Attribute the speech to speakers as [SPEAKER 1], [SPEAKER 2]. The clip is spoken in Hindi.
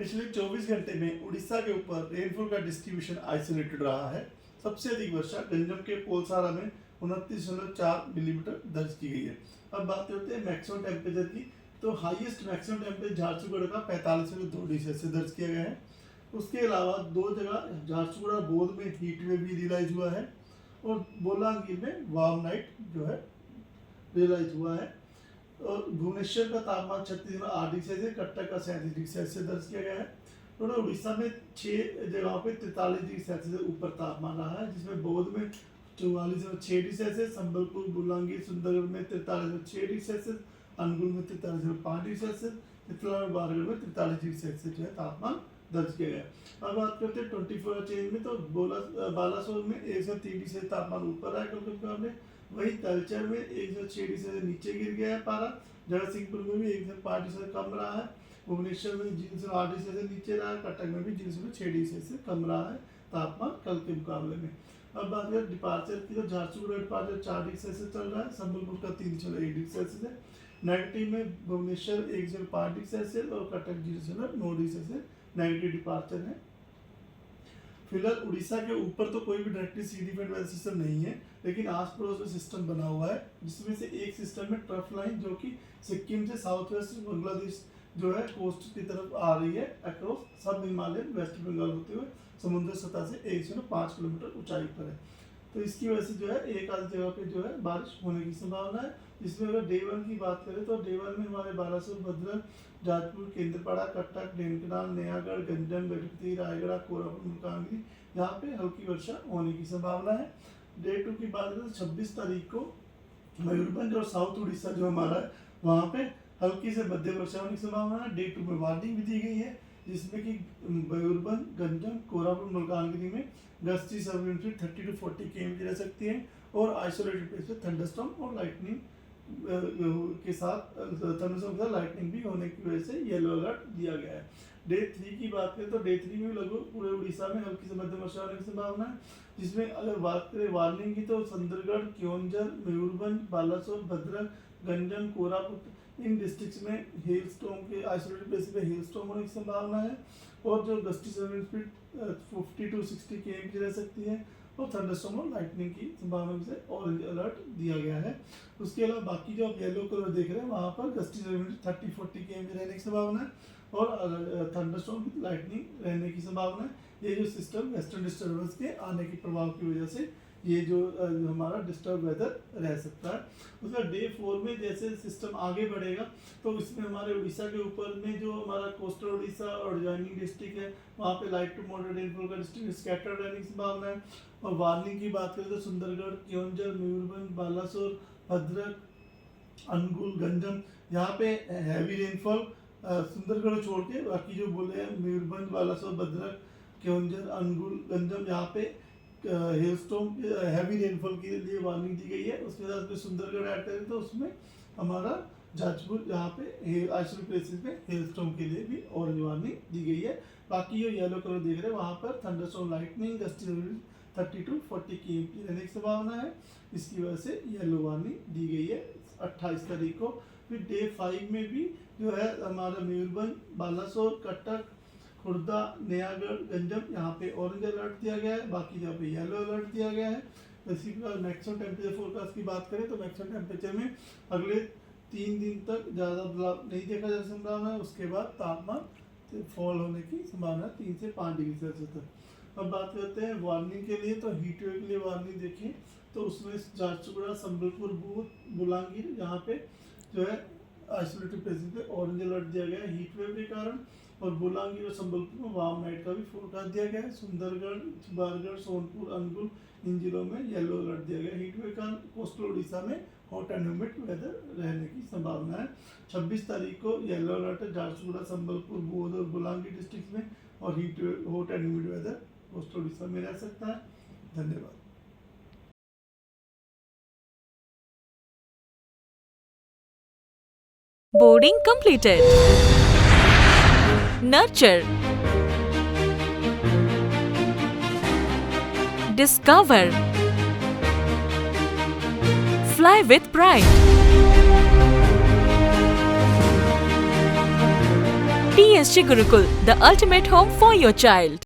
[SPEAKER 1] पिछले 24 घंटे में उड़ीसा के ऊपर रेनफॉल का डिस्ट्रीब्यूशन आइसोलेटेड रहा है। सबसे अधिक वर्षा गंजम के पोलसारा में 29.4 मिलीमीटर दर्ज की गई है। अब बात करते हैं मैक्सिमम टेम्परेचर की। तो हाईएस्ट मैक्सिमम टेम्परेचर झारसुगुड़ा का 45.2 डिग्री सेल्सियस दर्ज किया गया है। उसके अलावा दो जगह झारसुगुड़ा बोध में हीट वेव भी रियलाइज हुआ है और बोलांगीर में वार्म नाइट जो है रियलाइज हुआ है। और भुवनेश्वर का तापमान 36.8 डिग्री सेल्सियस, कटक का 37 डिग्री सेल्सियस दर्ज किया गया है। तो उड़ीसा में 6 जगहों पे 43 डिग्री सेल्सियस ऊपर तापमान रहा है, जिसमें बौद्ध में 44.6 डिग्री सेल्सियस, संबलपुर, बुलांगीर, सुंदरगढ़ में 43.6 डिग्री सेल्सियस, अनुगुल में 43.5 डिग्री सेल्सियस, चित्तौड़गढ़ और बारगढ़ में 43 डिग्री सेल्सियस जो है तापमान दर्ज किया गया। अब बात करते हैं 24 चेंज में। तो बालासोर में 103 डिग्री सेल्सियस तापमान ऊपर आया कल के मुकाबले। वही तलचर में 106 डिग्री सेल्सियस नीचे गिर गया है पारा। जगतसिंहपुर में भी 105 डिग्री सेल्सियस कम रहा है। भुवनेश्वर में 0.8 डिग्री सेल्सियस नीचे रहा है। कटक में भी 0.6 डिग्री सेल्सियस कम रहा है तापमान कल के मुकाबले में। अब बात करें डिपार्चर की, तो झारसुगुड़ा डिपार्चर 4 डिग्री सेल्सियस चल रहा है। संबलपुर का 3.1 डिग्री सेल्सियस है। नेगेटिव में भुवनेश्वर 1.5 डिग्री सेल्सियस और Cuttack 0.9 degree Celsius negative departure है। फिलहाल उड़ीसा के ऊपर तो कोई भी डायरेक्टली सी डिफेंड वेदर सिस्टम नहीं है, लेकिन आस पड़ोस में सिस्टम बना हुआ है, जिसमें से एक सिस्टम में ट्रफ लाइन जो कि सिक्किम से साउथ वेस्ट बांग्लादेश जो है कोस्ट की तरफ आ रही है अक्रॉस सब हिमालयन वेस्ट बंगाल होते हुए समुद्र सतह से 105 किलोमीटर ऊंचाई पर है। तो इसकी वजह से जो है एक आधी जगह पे जो है बारिश होने की संभावना है। इसमें अगर डे 1 की बात करें तो डे 1 में हमारे बालासोर, भद्रक, जाजपुर, केंद्रपाड़ा, कटक, ढेंकनाल, नयागढ़, गंजम, गजपति, रायगढ़, कोरापुट, मलकानगिरी यहाँ पे हल्की वर्षा होने की संभावना है। डे 2 की बात करें तो 26 तारीख को मयूरभंज और साउथ उड़ीसा जो हमारा है वहाँ पे हल्की से मध्यम वर्षा होने की संभावना है। डे 2 में वार्निंग भी दी गई है, जिसमें कि मयूरभंज, गंजम, कोरापुट, मलकानगिरी में गस्ती सर्विलेंस 30 to 40 km रह सकती है और आइसोलेटेड प्लेस पे थंडरस्टॉर्म और लाइटनिंग के साथ थंडरस्टॉर्म के साथ लाइटनिंग भी होने की वजह से येलो अलर्ट दिया गया है। डे 3 की बात करें तो डे 3 में लगभग पूरे उड़ीसा में हल्की से मध्यम वर्षा होने की संभावना है, जिसमें अगर बात करें वार्निंग की तो सुंदरगढ़, क्योंझर, मयूरभंज, बालासोर, भद्रक, गंजम, कोरापुट इन डिस्ट्रिक्ट्स में हेल स्टॉर्म के आइसोलेटेड प्लेस पे हेल स्टॉर्म होने की संभावना है और जो gusty surveillance speed 50 to 60 km रह सकती है और थंडरस्टॉर्म और लाइटनिंग की संभावना से ऑरेंज अलर्ट दिया गया है। उसके अलावा बाकी जो आप येलो कलर देख रहे हैं वहाँ पर गस्टी सर्विलेंस 30-40 km रहने की संभावना है और थंडरस्टॉर्म विद लाइटनिंग रहने की संभावना है। ये जो सिस्टम वेस्टर्न डिस्टर्बेंस के आने के प्रभाव की वजह से ये जो हमारा डिस्टर्ब वेदर रह सकता है। उसका डे 4 में जैसे सिस्टम आगे बढ़ेगा तो इसमें हमारे उड़ीसा के ऊपर में जो हमारा कोस्टल उड़ीसा और ज्वाइनिंग डिस्ट्रिक्ट है वहाँ पे लाइट टू मॉडरेट रेनफॉल का डिस्ट्रिक्ट स्कैटर्ड रहने की संभावना है। और वार्निंग की बात करें तो सुंदरगढ़, क्योंझर, मयूरभंज, बालासोर, भद्रक, अनुगुल, गंजम यहाँ पे हैवी रेनफॉल सुंदरगढ़ छोड़ के बाकी जो बोले हैं मयूरभंज, बालासोर, भद्रक, क्योंझर, अनुगुल, गंजम यहाँ पे हेलस्टॉर्म हैवी रेनफॉल के लिए वार्निंग दी गई है। उसके साथ में सुंदरगढ़ ऐड करें तो उसमें हमारा जाजपुर यहाँ पे आइसोलेटेड प्लेसेस पे हेलस्टॉर्म के लिए भी ऑरेंज वार्निंग दी गई है। बाकी जो येलो कलर देख रहे हैं वहाँ पर thunderstorm, lightning, gusty 30 to 40 km रहने की संभावना है। इसकी वजह से येलो वार्निंग दी गई है 28 तारीख को। फिर डे 5 में भी जो है हमारा मयूरभंज, बालासोर, कटक, खुर्दा, नयागढ़, गंजम यहाँ पे ऑरेंज अलर्ट दिया गया है, बाकी जहाँ पे येलो अलर्ट दिया गया है। इसी प्रकार मैक्सिमम टेम्परेचर फोरकास्ट की बात करें तो मैक्सिमम टेम्परेचर में अगले 3 दिन तक ज़्यादा बदलाव नहीं देखा जा संभावना है। उसके बाद तापमान फॉल होने की संभावना है 3 से 5 डिग्री सेल्सियस तक। अब बात करते हैं वार्निंग के लिए, तो हीट वेव के लिए वार्निंग देखें तो उसमें झारसुगुड़ा, संबलपुर, बुलांगीर यहाँ पे जो है आइसोलेटेड प्लेसेस पे ऑरेंज अलर्ट दिया गया है हीट वेव के कारण और बुलांगीर और संबलपुर में वार्म नाइट का भी फोरकास्ट दिया गया है। सुंदरगढ़, बारगढ़, सोनपुर, अनुगुल इन जिलों में येलो अलर्ट दिया गया है हीट वेव का। कोस्टल उड़ीसा में हॉट एंड ह्यूमिड वेदर रहने की संभावना है। 26 तारीख को येलो अलर्ट है झारसुगुड़ा, संबलपुर, बौद्ध और बुलांगीर डिस्ट्रिक्ट में और hot and humid weather coastal Orissa में रह सकता है। धन्यवाद।
[SPEAKER 2] Boarding completed. Nurture. Discover. Fly with pride. TSG Gurukul, the ultimate home for your child.